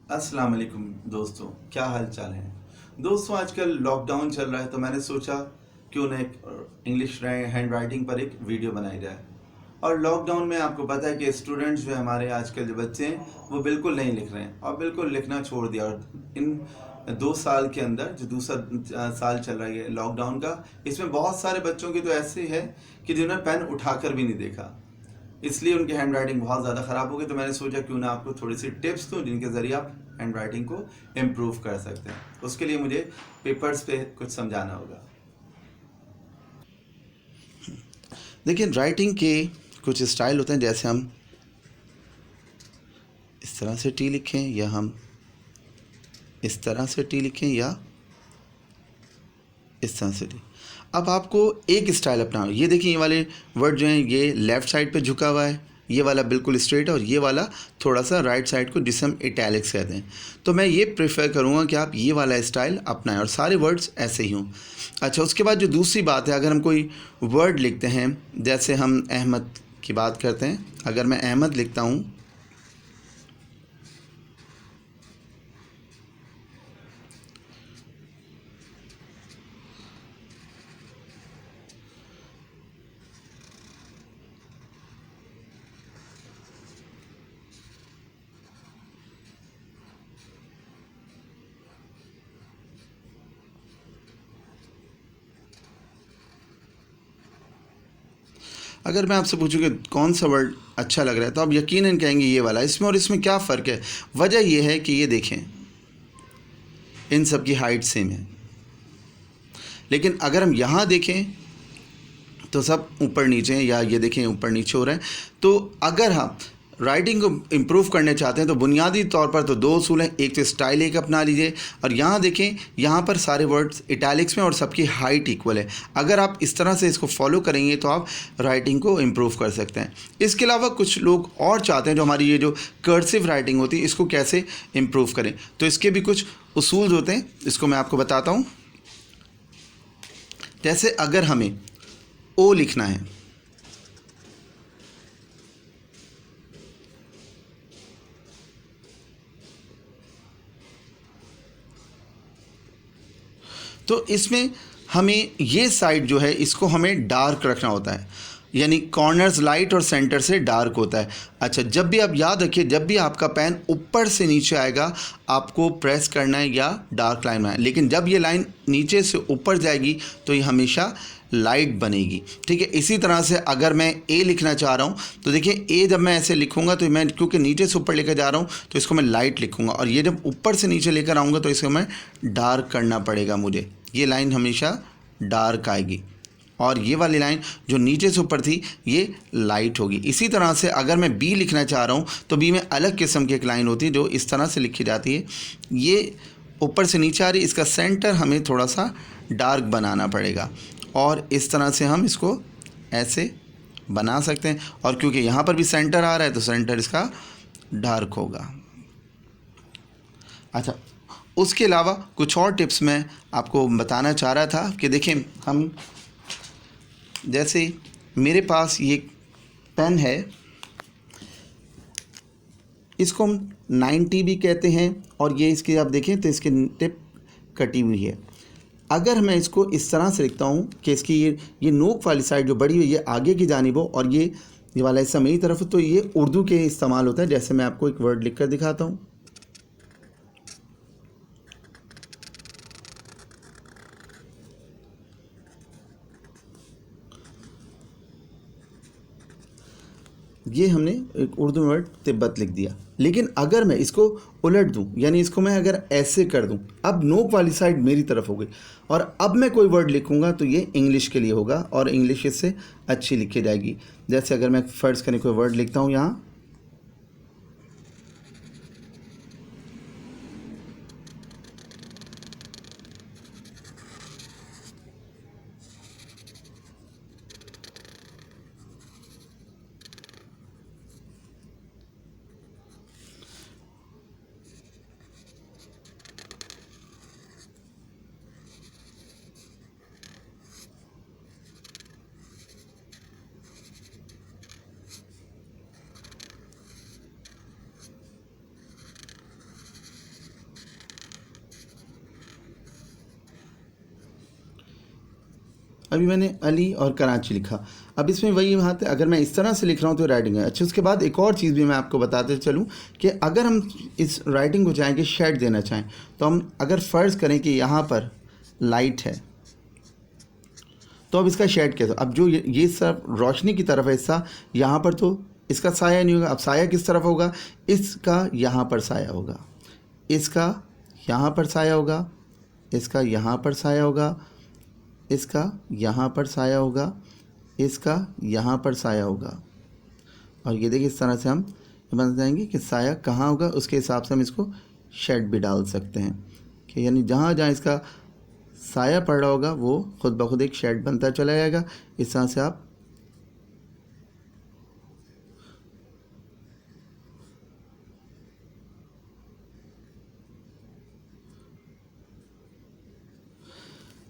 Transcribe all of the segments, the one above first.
अस्सलाम वालेकुम दोस्तों, क्या हाल चाल है। दोस्तों, आजकल लॉकडाउन चल रहा है तो मैंने सोचा क्यों ना एक इंग्लिश हैंड राइटिंग पर एक वीडियो बनाई जाए। और लॉकडाउन में आपको पता है कि स्टूडेंट्स जो हमारे आजकल जो बच्चे हैं वो बिल्कुल नहीं लिख रहे हैं और बिल्कुल लिखना छोड़ दिया। और इन 2 साल के अंदर जो दूसरा साल चल रहा है लॉकडाउन का, इसमें बहुत सारे बच्चों की तो ऐसे है कि जिन्होंने पेन उठाकर भी नहीं देखा, इसलिए उनकी हैंड राइटिंग बहुत ज़्यादा ख़राब हो गई। तो मैंने सोचा क्यों ना आपको थोड़ी सी टिप्स दूँ जिनके ज़रिए आप हैंड राइटिंग को इम्प्रूव कर सकते हैं। उसके लिए मुझे पेपर्स पे कुछ समझाना होगा। देखिए, राइटिंग के कुछ स्टाइल होते हैं, जैसे हम इस तरह से टी लिखें या हम इस तरह से टी लिखें या इस तरह से टी। अब आपको एक स्टाइल अपनाना। ये देखिए, ये वाले वर्ड जो हैं ये लेफ़्ट साइड पे झुका हुआ है, ये वाला बिल्कुल स्ट्रेट है और ये वाला थोड़ा सा राइट साइड को, जिसे हम इटैलिक्स कहते हैं। तो मैं ये प्रेफर करूँगा कि आप ये वाला स्टाइल अपनाएं और सारे वर्ड्स ऐसे ही हों। अच्छा, उसके बाद जो दूसरी बात है, अगर हम कोई वर्ड लिखते हैं, जैसे हम अहमद की बात करते हैं, अगर मैं अहमद लिखता हूँ, अगर मैं आपसे पूछूं कि कौन सा वर्ड अच्छा लग रहा है, तो आप यकीनन कहेंगे ये वाला। इसमें और इसमें क्या फ़र्क है? वजह यह है कि ये देखें, इन सब की हाइट सेम है, लेकिन अगर हम यहाँ देखें तो सब ऊपर नीचे हैं, या ये देखें ऊपर नीचे हो रहे हैं। तो अगर हम राइटिंग को इम्प्रूव करने चाहते हैं तो बुनियादी तौर पर तो दो उसूल हैं। एक तो स्टाइल एक अपना लीजिए, और यहाँ देखें, यहाँ पर सारे वर्ड्स इटैलिक्स में और सबकी हाइट इक्वल है। अगर आप इस तरह से इसको फॉलो करेंगे तो आप राइटिंग को इम्प्रूव कर सकते हैं। इसके अलावा कुछ लोग और चाहते हैं जो हमारी ये जो कर्सिव राइटिंग होती है इसको कैसे इम्प्रूव करें, तो इसके भी कुछ उसूल होते हैं, इसको मैं आपको बताता हूँ। जैसे अगर हमें ओ लिखना है, तो इसमें हमें ये साइड जो है इसको हमें डार्क रखना होता है, यानी कॉर्नर्स लाइट और सेंटर से डार्क होता है। अच्छा, जब भी आप याद रखिए, जब भी आपका पेन ऊपर से नीचे आएगा आपको प्रेस करना है या डार्क लाइन बनाना है, लेकिन जब ये लाइन नीचे से ऊपर जाएगी तो ये हमेशा लाइट बनेगी। ठीक है, इसी तरह से अगर मैं ए लिखना चाह रहा हूँ तो देखिए, ए जब मैं ऐसे लिखूँगा तो मैं क्योंकि नीचे से ऊपर लेकर जा रहा हूँ तो इसको मैं लाइट लिखूँगा, और ये जब ऊपर से नीचे लेकर आऊँगा तो इसको मैं डार्क करना पड़ेगा मुझे। ये लाइन हमेशा डार्क आएगी और ये वाली लाइन जो नीचे से ऊपर थी ये लाइट होगी। इसी तरह से अगर मैं बी लिखना चाह रहा हूँ तो बी में अलग किस्म की एक लाइन होती है जो इस तरह से लिखी जाती है। ये ऊपर से नीचे आ रही, इसका सेंटर हमें थोड़ा सा डार्क बनाना पड़ेगा, और इस तरह से हम इसको ऐसे बना सकते हैं। और क्योंकि यहाँ पर भी सेंटर आ रहा है तो सेंटर इसका डार्क होगा। अच्छा, उसके अलावा कुछ और टिप्स मैं आपको बताना चाह रहा था कि देखें, हम जैसे मेरे पास ये पेन है, इसको हम 90 भी कहते हैं, और ये इसकी आप देखें तो इसकी टिप कटी हुई है। अगर मैं इसको इस तरह से लिखता हूँ कि इसकी ये नोक वाली साइड जो बड़ी हुई है ये आगे की जानिब हो और ये वाला हिस्सा मेरी तरफ, तो ये उर्दू के इस्तेमाल होता है। जैसे मैं आपको एक वर्ड लिख कर दिखाता हूँ, ये हमने एक उर्दू वर्ड तिब्बत लिख दिया। लेकिन अगर मैं इसको उलट दूं, यानी इसको मैं अगर ऐसे कर दूं, अब नोक वाली साइड मेरी तरफ हो गई, और अब मैं कोई वर्ड लिखूंगा तो ये इंग्लिश के लिए होगा और इंग्लिश इससे अच्छी लिखी जाएगी। जैसे अगर मैं फ़र्ज़ करें कोई वर्ड लिखता हूँ यहाँ, अभी मैंने अली और कराची लिखा। अब इसमें वही बात है, अगर मैं इस तरह से लिख रहा हूँ तो राइटिंग है। अच्छा, उसके बाद एक और चीज़ भी मैं आपको बताते चलूँ कि अगर हम इस राइटिंग को चाहें कि शेड देना चाहें, तो हम अगर फ़र्ज़ करें कि यहाँ पर लाइट है, तो अब इसका शेड कैसे, अब जो ये सब रोशनी की तरफ है हिस्सा, यहाँ पर तो इसका साया नहीं होगा। अब साया किस तरफ होगा, इसका यहाँ पर साया होगा, इसका यहाँ पर साया होगा, इसका यहाँ पर साया होगा, इसका यहाँ पर साया होगा, इसका यहाँ पर साया होगा। और ये देखिए इस तरह से हम बन जाएंगे कि साया कहाँ होगा, उसके हिसाब से हम इसको शेड भी डाल सकते हैं कि यानी जहाँ जहाँ इसका साया पड़ रहा होगा वो खुद ब खुद एक शेड बनता चला जाएगा। इस तरह से आप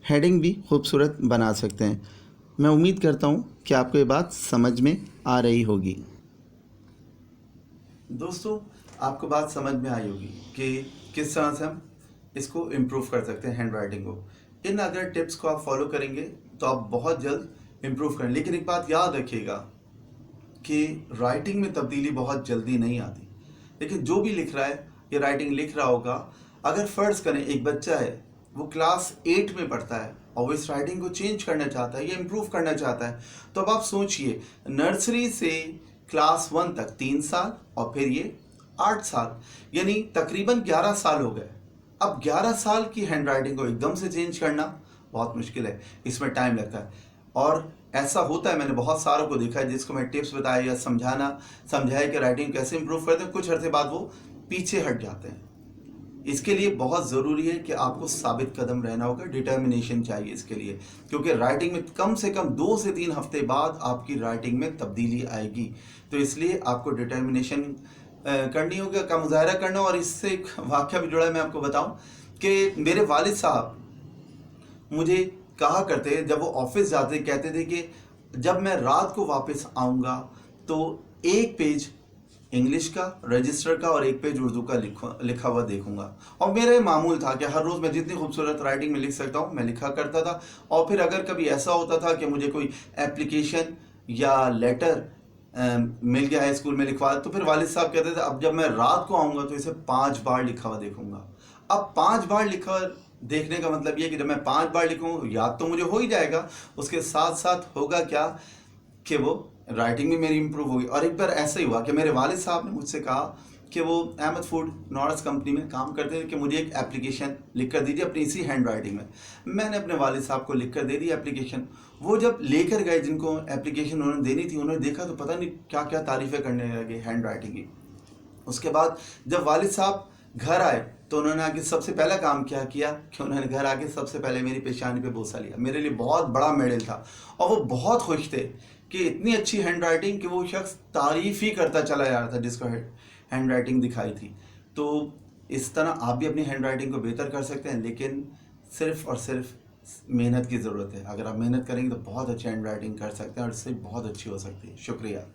हेडिंग भी खूबसूरत बना सकते हैं। मैं उम्मीद करता हूँ कि आपको ये बात समझ में आ रही होगी। दोस्तों, आपको बात समझ में आई होगी कि किस तरह से हम इसको इम्प्रूव कर सकते हैं हैंड राइटिंग को। इन अगर टिप्स को आप फॉलो करेंगे तो आप बहुत जल्द इम्प्रूव करें। लेकिन एक बात याद रखिएगा कि राइटिंग में तब्दीली बहुत जल्दी नहीं आती। लेकिन जो भी लिख रहा है, ये राइटिंग लिख रहा होगा, अगर फ़र्ज़ करें एक बच्चा है, वो क्लास 8 में पढ़ता है और वो इस राइटिंग को चेंज करना चाहता है या इम्प्रूव करना चाहता है, तो अब आप सोचिए, नर्सरी से क्लास 1 तक 3 साल और फिर ये 8 साल, यानी तकरीबन 11 साल हो गए। अब 11 साल की हैंड राइटिंग को एकदम से चेंज करना बहुत मुश्किल है, इसमें टाइम लगता है। और ऐसा होता है, मैंने बहुत सारों को देखा है जिसको मैं टिप्स बताया या समझाया कि राइटिंग कैसे इंप्रूव करते हैं, कुछ अर्से बाद वो पीछे हट जाते हैं। इसके लिए बहुत ज़रूरी है कि आपको साबित कदम रहना होगा, डिटर्मिनेशन चाहिए इसके लिए, क्योंकि राइटिंग में कम से कम 2 से 3 हफ्ते बाद आपकी राइटिंग में तब्दीली आएगी। तो इसलिए आपको डिटर्मिनेशन करनी होगी, का मुजाहरा करना। और इससे एक वाक़या भी जुड़ा है, मैं आपको बताऊं कि मेरे वालिद साहब मुझे कहा करते, जब वो ऑफिस जाते, कहते थे कि जब मैं रात को वापस आऊँगा तो एक पेज इंग्लिश का रजिस्टर का और एक पेज उर्दू का लिखा हुआ देखूंगा। और मेरा ये मामूल था कि हर रोज़ मैं जितनी खूबसूरत राइटिंग में लिख सकता हूँ मैं लिखा करता था। और फिर अगर कभी ऐसा होता था कि मुझे कोई एप्लीकेशन या लेटर मिल गया है स्कूल में लिखवा, तो फिर वालिद साहब कहते थे अब जब मैं रात को आऊँगा तो इसे 5 बार लिखा हुआ देखूंगा। अब 5 बार लिखा हुआ देखने का मतलब ये है कि जब मैं 5 बार लिखूँ याद तो मुझे हो ही जाएगा, उसके साथ साथ होगा क्या कि वो राइटिंग भी मेरी इंप्रूव होगी। और एक बार ऐसा ही हुआ कि मेरे वालिद साहब ने मुझसे कहा कि वो अहमद फूड नॉर्स कंपनी में काम करते थे कि मुझे एक एप्लीकेशन लिख कर दीजिए अपनी इसी हैंड राइटिंग में। मैंने अपने वालिद साहब को लिख कर दे दी एप्लीकेशन। वो जब लेकर गए, जिनको एप्लीकेशन उन्होंने देनी थी, उन्होंने देखा तो पता नहीं क्या क्या तारीफ़ें करने लगे हैंड राइटिंग की। उसके बाद जब वालिद साहब घर आए तो उन्होंने आके सबसे पहला काम क्या किया कि उन्होंने घर आके सबसे पहले मेरी पेशानी पे बोसा लिया। मेरे लिए बहुत बड़ा मेडल था और वो बहुत खुश थे कि इतनी अच्छी हैंड राइटिंग कि वो शख्स तारीफ़ ही करता चला जा रहा था जिसको हैंड राइटिंग दिखाई थी। तो इस तरह आप भी अपनी हैंड राइटिंग को बेहतर कर सकते हैं, लेकिन सिर्फ़ और सिर्फ मेहनत की ज़रूरत है। अगर आप मेहनत करेंगे तो बहुत अच्छी हैंड राइटिंग कर सकते हैं और इससे बहुत अच्छी हो सकती है। शुक्रिया।